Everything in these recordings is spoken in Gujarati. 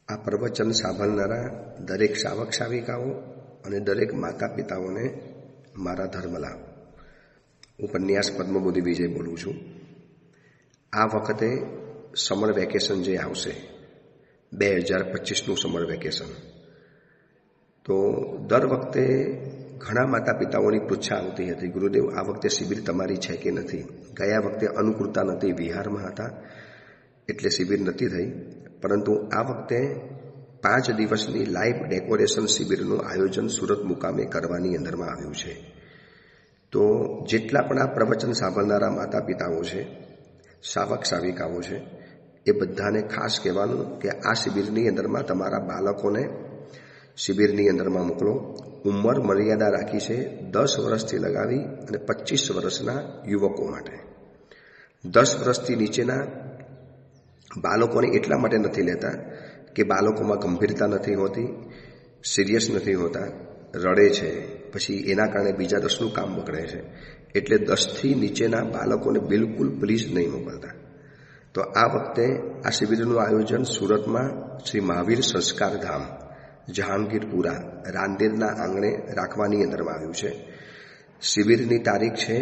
આ પ્રવચન સાંભળનારા દરેક સાવક સાવિકાઓ અને દરેક માતા પિતાઓને મારા ધર્મલાભ. ઉપન્યાસ પદ્મબુદ્ધિ વિજય બોલું છું. આ વખતે સમર વેકેશન જે આવશે 2025નું સમર વેકેશન, તો દર વખતે ઘણા માતા પિતાઓની પૃચ્છા આવતી હતી, ગુરુદેવ આ વખતે શિબિર તમારી છે કે નથી. ગયા વખતે અનુકૂળતા નથી, બિહારમાં હતા એટલે શિબિર નથી થઈ, પરંતુ આ વખતે 5 દિવસની લાઈવ ડેકોરેશન શિબિરનું આયોજન સુરત મુકામે કરવાની અંદરમાં આવ્યું છે. તો જેટલા પણ આ પ્રવચન સાંભળનારા માતા પિતાઓ છે, સાવક સાવિકાઓ છે, એ બધાને ખાસ કહેવાનું કે આ શિબિરની અંદરમાં તમારા બાળકોને શિબિરની અંદરમાં મોકલો. ઉંમર મર્યાદા રાખી છે 10 વર્ષથી લગાવી અને 25 વર્ષના યુવકો માટે. 10 વર્ષથી નીચેના બાળકોને એટલા માટે નથી લેતા કે બાળકોમાં ગંભીરતા નથી હોતી, સિરિયસ નથી હોતા, રડે છે, પછી એના કારણે બીજા 10નું કામ બગડે છે, એટલે 10થી નીચેના બાળકોને બિલકુલ પ્લીઝ નહીં મોકલતા. તો આ વખતે આ શિબિરનું આયોજન સુરતમાં શ્રી મહાવીર સંસ્કાર ધામ જહાંગીરપુરા રાંદેરના આંગણે રાખવાની અંદરમાં આવ્યું છે. શિબિરની તારીખ છે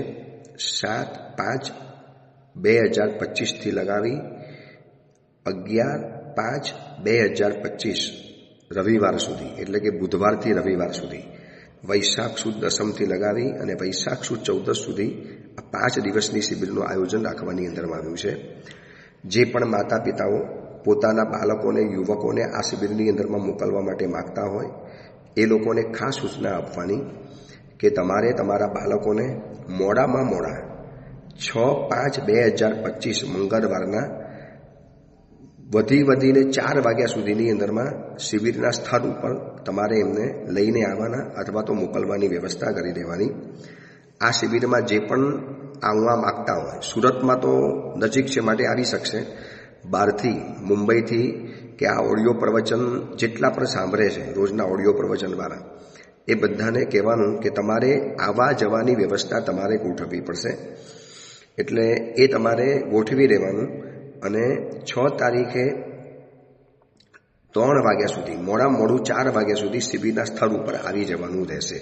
7/5/2025થી લગાવી 11/5/2025 રવિવાર સુધી, એટલે કે બુધવારથી રવિવાર સુધી, વૈશાખ સુદ દસમથી લગાવી અને વૈશાખ સુદ 14 સુધી આ 5 દિવસની શિબિરનું આયોજન રાખવાની અંદરમાં આવ્યું છે. જે પણ માતા પિતાઓ પોતાના બાળકોને, યુવકોને આ શિબિરની અંદરમાં મોકલવા માટે માગતા હોય એ લોકોને ખાસ સૂચના આપવાની કે તમારે તમારા બાળકોને મોડામાં મોડા 6/5/2025 મંગળવારના વધીને 4 વાગ્યા સુધીની અંદરમાં શિબિરના સ્થળ ઉપર તમારે એમને લઈને આવવાના અથવા તો મોકલવાની વ્યવસ્થા કરી દેવાની. આ શિબિરમાં જે પણ આવવા માગતા હોય, સુરતમાં તો નજીક છે માટે આવી શકશે, બહારથી, મુંબઈથી કે આ ઓડિયો પ્રવચન જેટલા પણ સાંભળે છે રોજના ઓડિયો પ્રવચનવાળા, એ બધાને કહેવાનું કે તમારે આવવા જવાની વ્યવસ્થા તમારે ગોઠવવી પડશે. એટલે એ તમારે ગોઠવી દેવાનું અને 6 તારીખે 3 વાગ્યા સુધી, મોડું 4 વાગ્યા સુધી શિબિરના સ્થળ ઉપર આવી જવાનું રહેશે.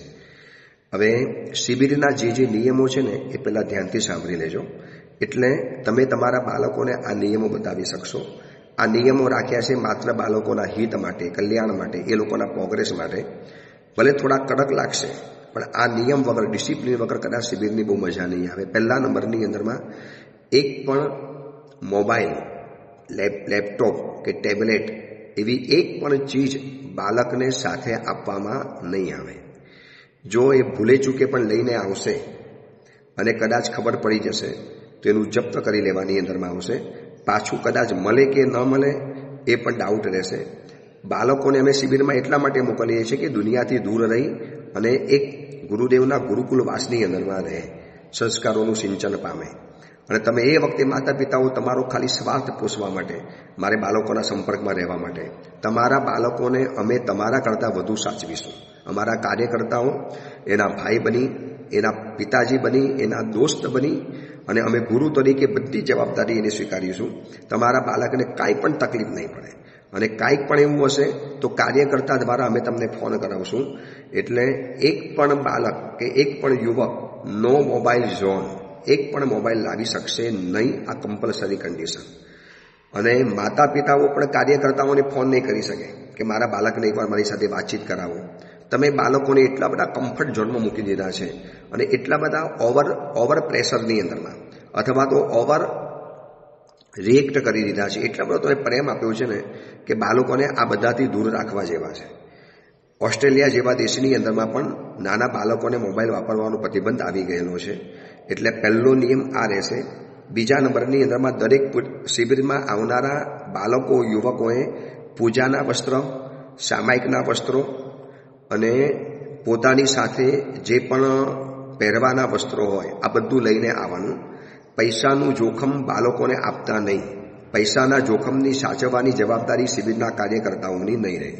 હવે શિબિરના જે નિયમો છે ને એ પહેલાં ધ્યાનથી સાંભળી લેજો, એટલે તમે તમારા બાળકોને આ નિયમો બતાવી શકશો. આ નિયમો રાખ્યા છે માત્ર બાળકોના હિત માટે, કલ્યાણ માટે, એ લોકોના પ્રોગ્રેસ માટે. ભલે થોડા કડક લાગશે, પણ આ નિયમ વગર, ડિસિપ્લિન વગર કદાચ શિબિરની બહુ મજા નહીં આવે. પહેલા નંબરની અંદરમાં એક પણ મોબાઈલ, લેપટોપ કે ટેબ્લેટ એવી એક પણ ચીજ બાળકને સાથે આપવામાં નહીં આવે. જો એ ભૂલે ચૂકે પણ લઈને આવશે અને કદાચ ખબર પડી જશે તો એનું જપ્ત કરી લેવાની અંદરમાં આવશે. પાછું કદાચ મળે કે ન મળે એ પણ ડાઉટ રહેશે. બાળકોને અમે શિબિરમાં એટલા માટે મોકલીએ છીએ કે દુનિયાથી દૂર રહી અને એક ગુરુદેવના ગુરુકુલ વાસની અંદરમાં રહે, સંસ્કારોનું સિંચન પામે. અને તમે એ વખતે માતા પિતાઓ તમારો ખાલી સ્વાર્થ પોષવા માટે, મારે બાળકોના સંપર્કમાં રહેવા માટે, તમારા બાળકોને અમે તમારા કરતાં વધુ સાચવીશું. અમારા કાર્યકર્તાઓ એના ભાઈ બની, એના પિતાજી બની, એના દોસ્ત બની અને અમે ગુરુ તરીકે બધી જવાબદારી એને સ્વીકારીશું. તમારા બાળકને કાંઈ પણ તકલીફ નહીં પડે અને કાંઈક પણ એવું હશે તો કાર્યકર્તા દ્વારા અમે તમને ફોન કરાવશું. એટલે એક પણ બાળક કે એક પણ યુવક નો મોબાઈલ ઝોન, એક પણ મોબાઈલ લાવી શકશે નહીં. આ કમ્પલસરી કન્ડિશન. અને માતા પિતાઓ પણ કાર્યકર્તાઓને ફોન નહીં કરી શકે કે મારા બાળકને એકવાર મારી સાથે વાતચીત કરાવો. તમે બાળકોને એટલા બધા કમ્ફર્ટ ઝોનમાં મૂકી દીધા છે અને એટલા બધા ઓવર પ્રેશરની અંદરમાં અથવા તો ઓવર રિએક્ટ કરી દીધા છે, એટલા બધો તમે પ્રેમ આપ્યો છે ને કે બાળકોને આ બધાથી દૂર રાખવા જેવા છે. ઓસ્ટ્રેલિયા જેવા દેશની અંદરમાં પણ નાના બાળકોને મોબાઈલ વાપરવાનો પ્રતિબંધ આવી ગયેલો છે. એટલે પહેલો નિયમ આ રહેશે. બીજા નંબરની અંદરમાં દરેક શિબિરમાં આવનારા બાળકો, યુવકોએ પૂજાના વસ્ત્ર, સામાયિકના વસ્ત્રો અને પોતાની સાથે જે પણ પહેરવાના વસ્ત્રો હોય આ બધું લઈને આવવાનું. પૈસાનું જોખમ બાળકોને આપતા નહીં. પૈસાના જોખમની સાચવવાની જવાબદારી શિબિરના કાર્યકર્તાઓની નહીં રહે.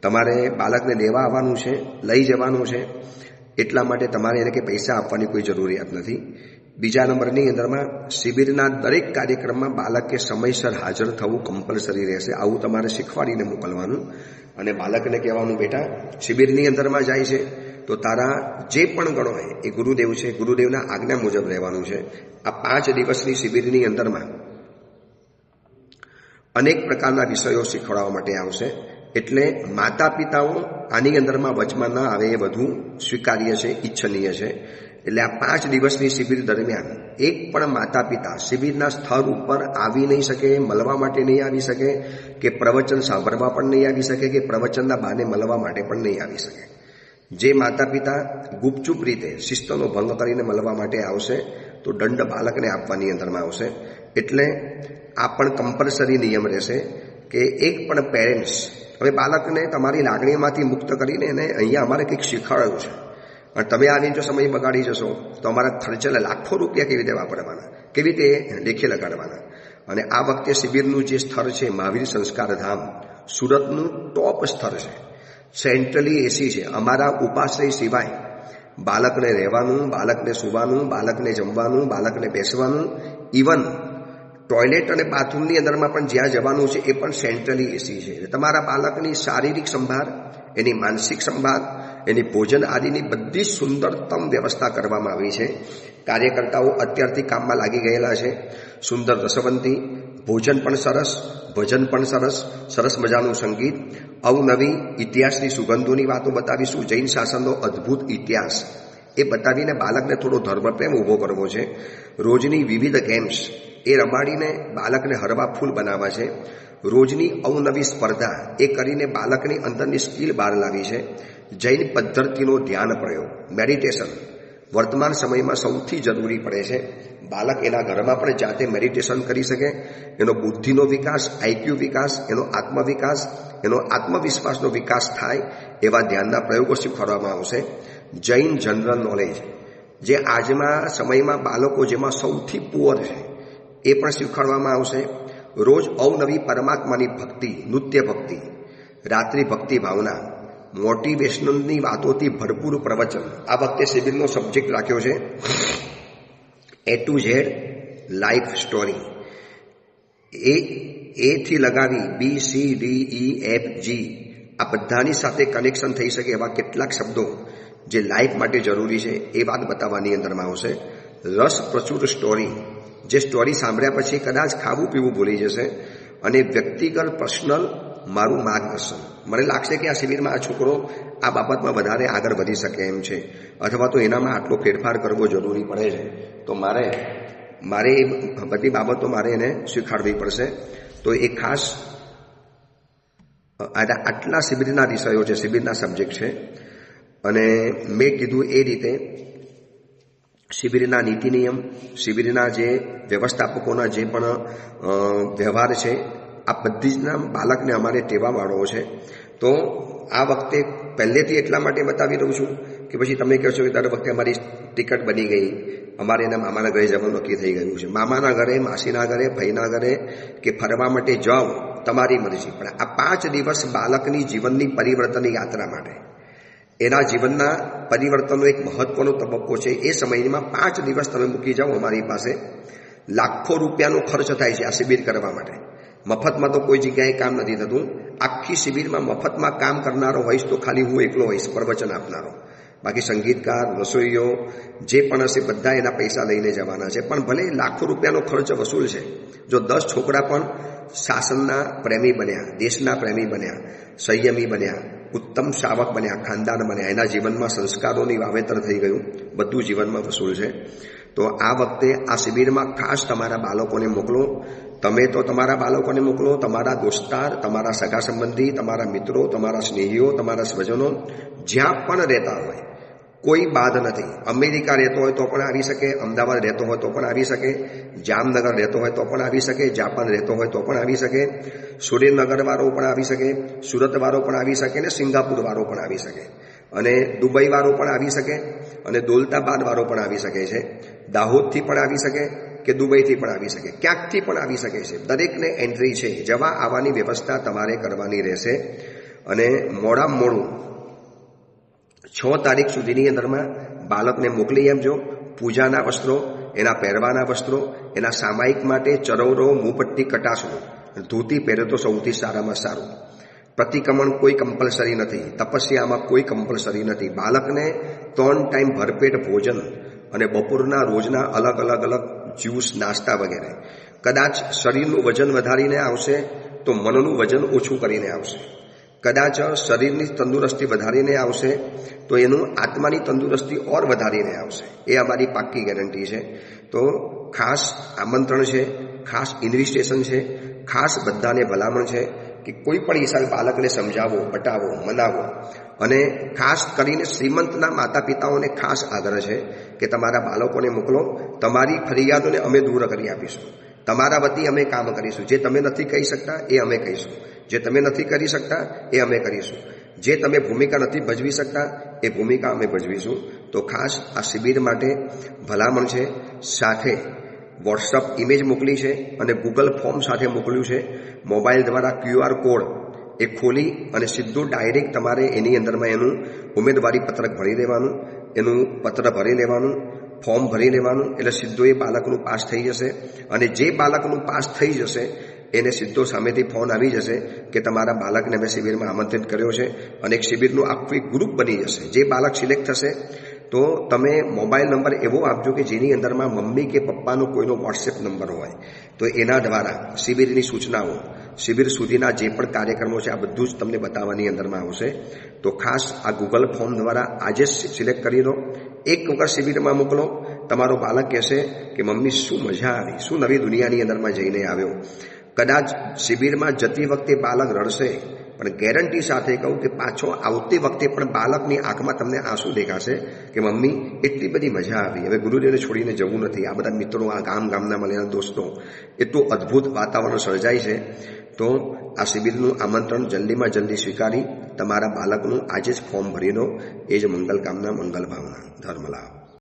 તમારે બાળકને લેવા આવવાનું છે, લઈ જવાનું છે, એટલા માટે તમારે એને કે પૈસા આપવાની કોઈ જરૂરિયાત નથી. બીજા નંબરની અંદરમાં શિબિરના દરેક કાર્યક્રમમાં બાળકે સમયસર હાજર થવું કમ્પલસરી રહેશે. આવું તમારે શીખવાડીને મોકલવાનું અને બાળકને કહેવાનું, બેટા શિબિરની અંદરમાં જાય છે તો તારા જે પણ ગણો હોય એ ગુરુદેવ છે, ગુરુદેવના આજ્ઞા મુજબ રહેવાનું છે. આ 5 દિવસની શિબિરની અંદરમાં અનેક પ્રકારના વિષયો શીખવાડવા માટે આવશે. એટલે માતા પિતાઓ આની અંદરમાં વચમાં ન આવે એ બધું સ્વીકાર્ય છે, ઈચ્છનીય છે. એટલે આ 5 દિવસની શિબિર દરમિયાન એક પણ માતા પિતા શિબિરના સ્થળ ઉપર આવી નહીં શકે, મળવા માટે નહીં આવી શકે, કે પ્રવચન સાંભળવા પણ નહીં આવી શકે, કે પ્રવચનના બહાને મળવા માટે પણ નહીં આવી શકે. જે માતા પિતા ગુપચુપ રીતે શિસ્તનો ભંગ કરીને મળવા માટે આવશે તો દંડ બાળકને આપવાની અંદરમાં આવશે. એટલે આ પણ કમ્પલસરી નિયમ રહેશે કે એક પણ પેરેન્ટ્સ, હવે બાળકને તમારી લાગણીમાંથી મુક્ત કરીને એને અહીંયા અમારે કંઈક શીખવાડ્યું છે અને તમે આની જો સમય બગાડી જશો તો અમારા ખર્ચેલા લાખો રૂપિયા કેવી રીતે વાપરવાના, કેવી રીતે લેખે લગાડવાના. અને આ વખતે શિબિરનું જે સ્થળ છે મહાવીર સંસ્કાર ધામ સુરતનું ટોપ સ્થળ છે, સેન્ટ્રલી એસી છે. અમારા ઉપાશ્રય સિવાય બાળકને રહેવાનું, બાળકને સૂવાનું, બાળકને જમવાનું, બાળકને બેસવાનું, ઇવન ટોયલેટ અને બાથરૂમની અંદરમાં પણ જ્યાં જવાનું છે એ પણ સેન્ટ્રલી એસી છે. તમારા બાળકની શારીરિક સંભાળ, એની માનસિક સંભાળ, એની ભોજન આદિની બધી સુંદરતમ વ્યવસ્થા કરવામાં આવી છે. કાર્યકર્તાઓ અત્યારથી કામમાં લાગી ગયેલા છે. સુંદર રસવંતી, ભોજન પણ સરસ, ભજન પણ સરસ, સરસ મજાનું સંગીત, અવનવી ઇતિહાસની સુગંધોની વાતો બતાવીશું. જૈન શાસનનો અદ્ભુત ઇતિહાસ એ બતાવીને બાળકને થોડો ધર્મપ્રેમ ઊભો કરવો છે. રોજની વિવિધ ગેમ્સ એ રમાડીને બાળકને હરવા ફૂલ બનાવવા છે. રોજની અવનવી સ્પર્ધા એ કરીને બાળકની અંદરની સ્કિલ બહાર લાવી છે. જૈન પદ્ધતિનો ધ્યાન પ્રયોગ, મેડિટેશન વર્તમાન સમયમાં સૌથી જરૂરી પડે છે. બાળક એના ઘરમાં પણ જાતે મેડિટેશન કરી શકે, એનો બુદ્ધિનો વિકાસ, આઈક્યુ વિકાસ, એનો આત્મવિકાસ, એનો આત્મવિશ્વાસનો વિકાસ થાય એવા ધ્યાનના પ્રયોગો શીખવાડવામાં આવશે. જૈન જનરલ નોલેજ, જે આજના સમયમાં બાળકો જેમાં સૌથી પુઅર છે એ પણ શીખવાડવામાં આવશે. રોજ અવનવી પરમાત્માની ભક્તિ, નૃત્ય ભક્તિ, રાત્રિ ભક્તિ ભાવના, મોટિવેશનલની વાતોથી ભરપૂર પ્રવચન. આ વખતે શિબિરનો સબ્જેક્ટ રાખ્યો છે A to Z life story. A થી લગાવી BCDEFG આ બધાની સાથે કનેક્શન થઈ શકે એવા કેટલાક શબ્દો જે લાઈફ માટે જરૂરી છે એ વાત બતાવવાની અંદરમાં આવશે. રસ પ્રચુર સ્ટોરી, જે સ્ટોરી સાંભળ્યા પછી કદાચ ખાવું પીવું ભૂલી જશે. અને વ્યક્તિગત પર્સનલ મારું માર્ગદર્શન. મને લાગશે કે આ શિબિરમાં આ છોકરો આ બાબતમાં વધારે આગળ વધી શકે એમ છે, અથવા તો એનામાં આટલો ફેરફાર કરવો જરૂરી પડે છે, તો મારે એ બધી બાબતો મારે એને શીખવાડવી પડશે. તો એ ખાસ આટલા શિબિરના વિષયો છે, શિબિરના સબ્જેક્ટ છે. અને મેં કીધું એ રીતે શિબિરના નીતિ નિયમ, શિબિરના જે વ્યવસ્થાપકોના જે પણ વ્યવહાર છે, આ બધી જ બાળકને અમારે ટેવા વાળવો છે. તો આ વખતે પહેલેથી એટલા માટે બતાવી દઉં છું કે પછી તમે કહેશો કે દર વખતે અમારી ટિકિટ બની ગઈ, અમારે એના મામાના ઘરે જવાનું નક્કી થઈ ગયું છે. મામાના ઘરે, માસીના ઘરે, ભાઈના ઘરે કે ફરવા માટે જાઓ તમારી મરજી, પણ આ 5 દિવસ બાળકની જીવનની પરિવર્તનની યાત્રા માટે, એના જીવનના પરિવર્તનનો એક મહત્વનો તબક્કો છે. એ સમયમાં 5 દિવસ તમે મૂકી જાઓ અમારી પાસે. લાખો રૂપિયાનો ખર્ચ થાય છે આ શિબિર કરવા માટે. મફતમાં તો કોઈ જગ્યાએ કામ નથી થતું. આખી શિબિરમાં મફતમાં કામ કરનારો હોઈશ તો ખાલી હું એકલો હોઈશ, પ્રવચન આપનારો. બાકી સંગીતકાર, રસોઈઓ જે પણ હશે બધા એના પૈસા લઈને જવાના છે. પણ ભલે લાખો રૂપિયાનો ખર્ચ વસૂલ છે, જો 10 છોકરા પણ શાસનના પ્રેમી બન્યા, દેશના પ્રેમી બન્યા, સંયમી બન્યા, ઉત્તમ શાવક બન્યા, ખાનદાન બન્યા, એના જીવનમાં સંસ્કારોની વાવેતર થઈ ગયું, બધું જીવનમાં વસૂલ છે. તો આ વખતે આ શિબિરમાં ખાસ તમારા બાળકોને મોકલો. તમે તો તમારા બાળકોને મોકલો, તમારા દોસ્તાર, તમારા સગા સંબંધી, તમારા મિત્રો, તમારા સ્નેહીઓ, તમારા સ્વજનો જ્યાં પણ રહેતા હોય, કોઈ બાદ નથી. અમેરિકા રહેતો હોય તો પણ આવી શકે, અમદાવાદ રહેતો હોય તો પણ આવી શકે, જામનગર રહેતો હોય તો પણ આવી શકે, જાપાન રહેતો હોય તો પણ આવી શકે, સુરેન્દ્રનગરવાળો પણ આવી શકે, સુરતવાળો પણ આવી શકે, ને સિંગાપુરવાળો પણ આવી શકે, અને દુબઈવાળો પણ આવી શકે, અને દૌલતાબાદવાળો પણ આવી શકે છે, દાહોદથી પણ આવી શકે કે દુબઈથી પણ આવી શકે, ક્યાંકથી પણ આવી શકે છે. દરેકને એન્ટ્રી છે. જવા આવવાની વ્યવસ્થા તમારે કરવાની રહેશે. અને મોડામાં મોડું 6 તારીખ સુધીની અંદરમાં બાળકને મોકલી આપજો. પૂજાના વસ્ત્રો, એના પહેરવાના વસ્ત્રો, એના સામાયિક માટે ચરવરો, મુપટ્ટી, કટાસણું, ધોતી પહેરે તો સૌથી સારામાં સારું. પ્રતિક્રમણ કોઈ કમ્પલસરી નથી, તપસ્યામાં કોઈ કમ્પલસરી નથી. બાળકને 3 ટાઈમ ભરપેટ ભોજન અને બપોરના રોજના અલગ જ્યુસ, નાસ્તા વગેરે. કદાચ શરીરનું વજન વધારીને આવશે તો મનનું વજન ઓછું કરીને આવશે. કદાચ શરીરની તંદુરસ્તી વધારીને આવશે તો એનું આત્માની તંદુરસ્તી ઓર વધારીને આવશે. એ અમારી પાક્કી ગેરંટી છે. તો ખાસ આમંત્રણ છે, ખાસ ઇન્વિટેશન છે, ખાસ બધાને ભલામણ છે કે કોઈ પણ હિસાબે બાળકને સમજાવો, બતાવો, મનાવો. અને ખાસ કરીને શ્રીમંતના માતા પિતાઓને ખાસ આગ્રહ છે કે તમારા બાળકોને મોકલો. તમારી ફરિયાદોને અમે દૂર કરી આપીશું. તમારા વતી અમે કામ કરીશું. જે તમે નથી કહી શકતા એ અમે કહીશું, જે તમે નથી કરી શકતા એ અમે કરીશું, જે તમે ભૂમિકા નથી ભજવી શકતા એ ભૂમિકા અમે ભજવીશું. તો ખાસ આ શિબિર માટે ભલામણ છે. સાથે વોટ્સઅપ ઇમેજ મોકલી છે અને ગૂગલ ફોર્મ સાથે મોકલ્યું છે. મોબાઈલ દ્વારા QR કોડ એ ખોલી અને સીધું ડાયરેક્ટ તમારે એની અંદરમાં એનું ઉમેદવારી પત્રક ભરી લેવાનું, એનું પત્ર ભરી લેવાનું, ફોર્મ ભરી લેવાનું. એટલે સીધો એ બાળકનું પાસ થઈ જશે. અને જે બાળકનું પાસ થઈ જશે એને સીધો સામેથી ફોન આવી જશે કે તમારા બાળકને અમે શિબિરમાં આમંત્રિત કર્યો છે. અને એક શિબિરનું આખું ગ્રુપ બની જશે. જે બાળક સિલેક્ટ થશે તો તમે મોબાઈલ નંબર એવો આપજો કે જેની અંદરમાં મમ્મી કે પપ્પાનો કોઈનો વોટ્સએપ નંબર હોય. તો એના દ્વારા શિબિરની સૂચનાઓ, શિબિર સુધીના જે પણ કાર્યક્રમો છે આ બધું જ તમને બતાવવાની અંદરમાં આવશે. તો ખાસ આ ગૂગલ ફોર્મ દ્વારા આજે જ સિલેક્ટ કરી લો. એક વખત શિબિરમાં મોકલો. તમારો બાળક કહેશે કે મમ્મી શું મજા આવી, શું નવી દુનિયાની અંદરમાં જઈને આવ્યો. કદાચ શિબિરમાં જતી વખતે બાળક રડશે, પણ ગેરંટી સાથે કહું કે પાછો આવતી વખતે પણ બાળકની આંખમાં તમને આંસુ દેખાશે કે મમ્મી એટલી બધી મજા આવી, હવે ગુરુદેવને છોડીને જવું નથી. આ બધા મિત્રો, આ ગામના મળેલા દોસ્તો, એટલું અદ્ભુત વાતાવરણ સર્જાય છે. તો આ શિબિરનું આમંત્રણ જલ્દીમાં જલ્દી સ્વીકારી તમારા બાળકનું આજે જ ફોર્મ ભરી લો. એ જ મંગલ કામના, મંગલ ભાવના. ધર્મ લાભ.